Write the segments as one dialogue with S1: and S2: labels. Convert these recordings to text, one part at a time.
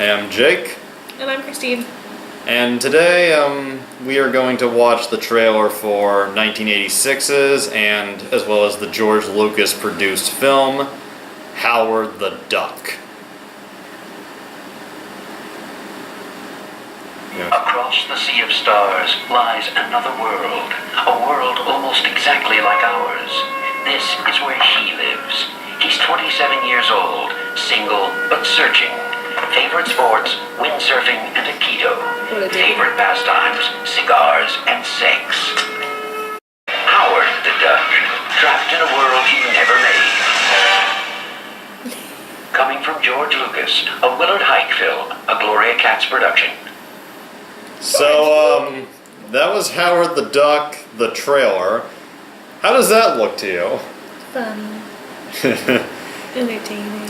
S1: I'm Jake.
S2: And I'm Christine.
S1: And today we are going to watch the trailer for 1986's and as well as the George Lucas produced film, Howard the Duck.
S3: Across the sea of stars lies another world, a world almost exactly like ours. This is where he lives. He's 27 years old, single but searching. Favorite sports, windsurfing and aikido. Favorite pastimes, cigars and sex. Howard the Duck, trapped in a world he never made. Coming from George Lucas, a Willard Hike film, a Gloria Katz production.
S1: So, that was Howard the Duck, the trailer. How does that look to you?
S2: Funny. Entertaining.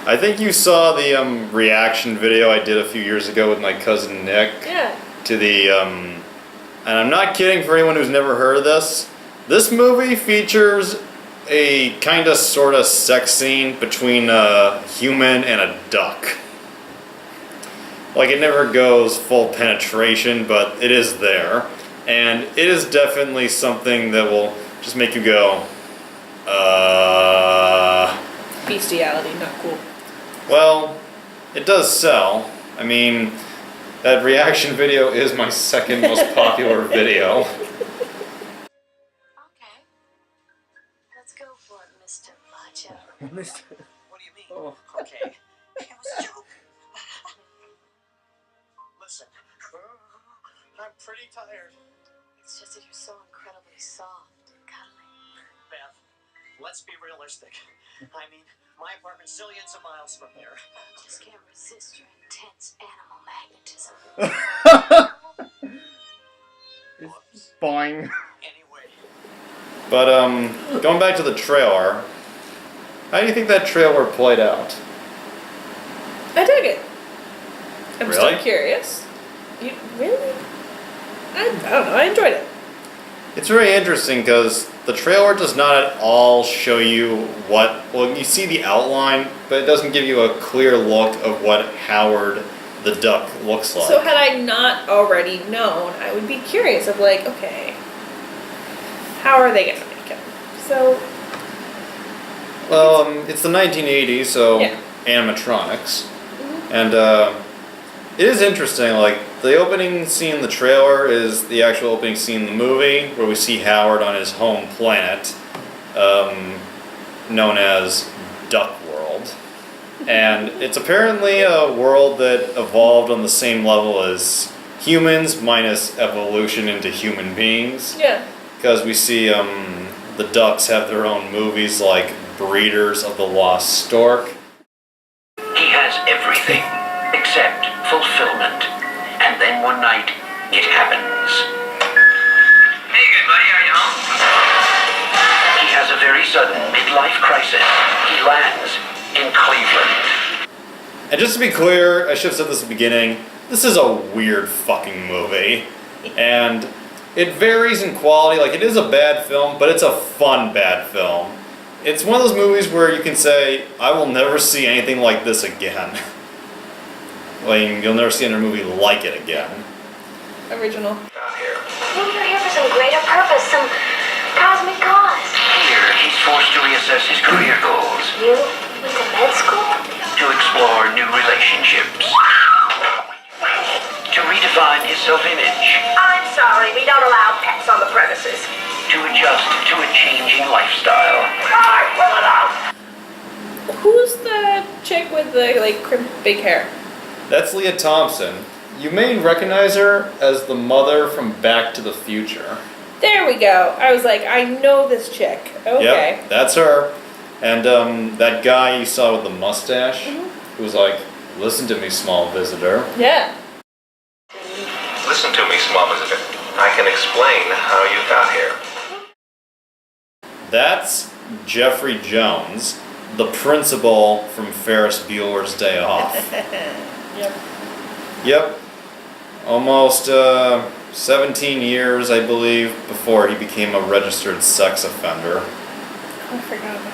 S1: I think you saw the reaction video I did a few years ago with my cousin Nick.
S2: Yeah.
S1: To the, and I'm not kidding for anyone who's never heard of this. This movie features a kind of sort of sex scene between a human and a duck. Like, it never goes full penetration, but it is there. And it is definitely something that will just make you go,
S2: Bestiality, not cool.
S1: Well, it does sell. I mean, that reaction video is my second most popular video.
S4: Okay. Let's go for it, Mr. Macho.
S5: Mr.
S3: What do you mean?
S5: Oh.
S3: Okay. It was a joke. Listen, I'm pretty tired.
S4: It's just that you're so incredibly soft and cuddly.
S3: Beth, let's be realistic. I mean, my apartment's zillions of miles from here.
S4: I just can't resist your intense animal magnetism.
S1: It's fine.
S3: Anyway.
S1: But, going back to the trailer, how do you think that trailer played out?
S2: I dug it. I'm
S1: Really?
S2: still curious. You really? I don't know. I enjoyed it.
S1: It's very interesting because the trailer does not at all show you what, well, you see the outline, but it doesn't give you a clear look of what Howard the Duck looks like.
S2: So had I not already known, I would be curious of like, okay, how are they gonna make him? So.
S1: Well, it's the 1980s, so
S2: Yeah.
S1: animatronics. And it is interesting, like, the opening scene in the trailer is the actual opening scene in the movie, where we see Howard on his home planet, known as Duck World. And it's apparently a world that evolved on the same level as humans, minus evolution into human beings.
S2: Yeah.
S1: Because we see the ducks have their own movies, like Breeders of the Lost Stork.
S3: He has everything except fulfillment. And then one night, it happens. Hey, good buddy, are you home? He has a very sudden midlife crisis. He lands in Cleveland.
S1: And just to be clear, I should have said this at the beginning, this is a weird fucking movie. And it varies in quality, like it is a bad film, but it's a fun bad film. It's one of those movies where you can say, I will never see anything like this again. Like, you'll never see another movie like it again.
S2: Original.
S3: Down here.
S4: Maybe you're here for some greater purpose, some cosmic cause.
S3: Here, he's forced to reassess his career goals,
S4: You went to med school?
S3: to explore new relationships, to redefine his self-image,
S6: I'm sorry, we don't allow pets on the premises.
S3: to adjust to a changing lifestyle.
S6: Alright, pull it up!
S2: Who's the chick with the like big hair?
S1: That's Leah Thompson. You may recognize her as the mother from Back to the Future.
S2: There we go. I was like, I know this chick. Okay.
S1: Yep, that's her. And that guy you saw with the mustache, who was like, listen to me, small visitor.
S2: Yeah.
S7: Listen to me, small visitor. I can explain how you got here.
S1: That's Jeffrey Jones, the principal from Ferris Bueller's Day Off.
S2: Yep.
S1: Yep. Almost 17 years, I believe, before he became a registered sex offender.
S2: Oh, I forgot about that.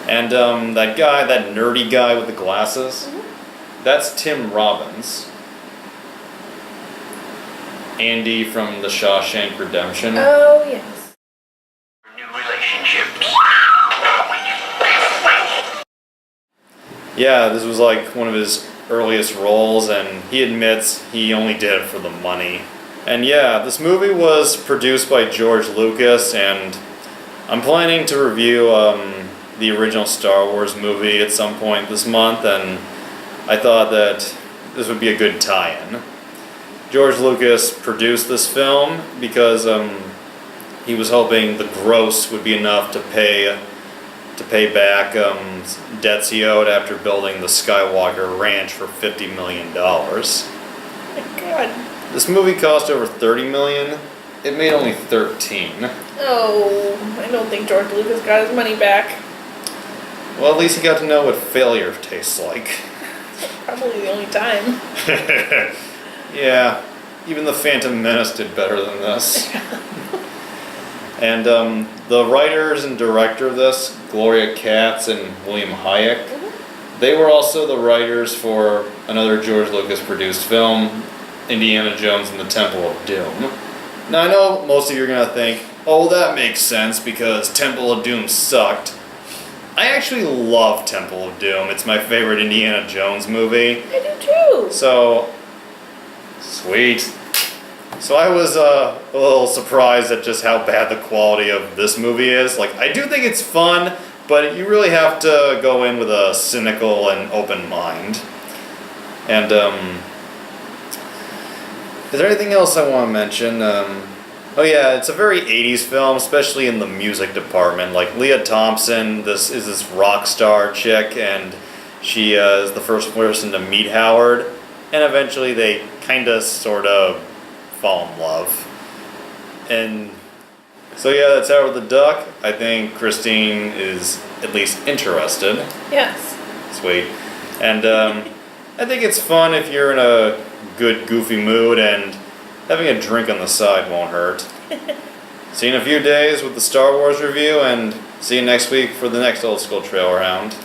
S1: And that guy, that nerdy guy with the glasses, that's Tim Robbins. Andy from The Shawshank Redemption.
S2: Oh, yes.
S3: New relationships.
S1: Yeah, this was like one of his earliest roles, and he admits he only did it for the money. And yeah, this movie was produced by George Lucas, and I'm planning to review the original Star Wars movie at some point this month, and I thought that this would be a good tie-in. George Lucas produced this film because he was hoping the gross would be enough to pay back debts he owed after building the Skywalker Ranch for $50 million.
S2: Oh my god.
S1: This movie cost over $30 million. It made only 13.
S2: Oh, I don't think George Lucas got his money back.
S1: Well, at least he got to know what failure tastes like.
S2: Probably the only time.
S1: Yeah, even the Phantom Menace did better than this. And the writers and director of this, Gloria Katz and William Hayek, they were also the writers for another George Lucas produced film, Indiana Jones and the Temple of Doom. Now I know most of you are going to think, oh, that makes sense because Temple of Doom sucked. I actually love Temple of Doom. It's my favorite Indiana Jones movie.
S2: I do too.
S1: So, sweet. So I was a little surprised at just how bad the quality of this movie is. Like, I do think it's fun, but you really have to go in with a cynical and open mind. And, is there anything else I want to mention? Oh yeah, it's a very 80s film, especially in the music department. Like, Leah Thompson, this is this rock star chick, and she is the first person to meet Howard, and eventually they kind of, sort of fall in love. And so yeah, that's Howard the Duck. I think Christine is at least interested.
S2: Yes.
S1: Sweet. And I think it's fun if you're in a good goofy mood, and having a drink on the side won't hurt. See you in a few days with the Star Wars review, and see you next week for the next Old School Trail Round.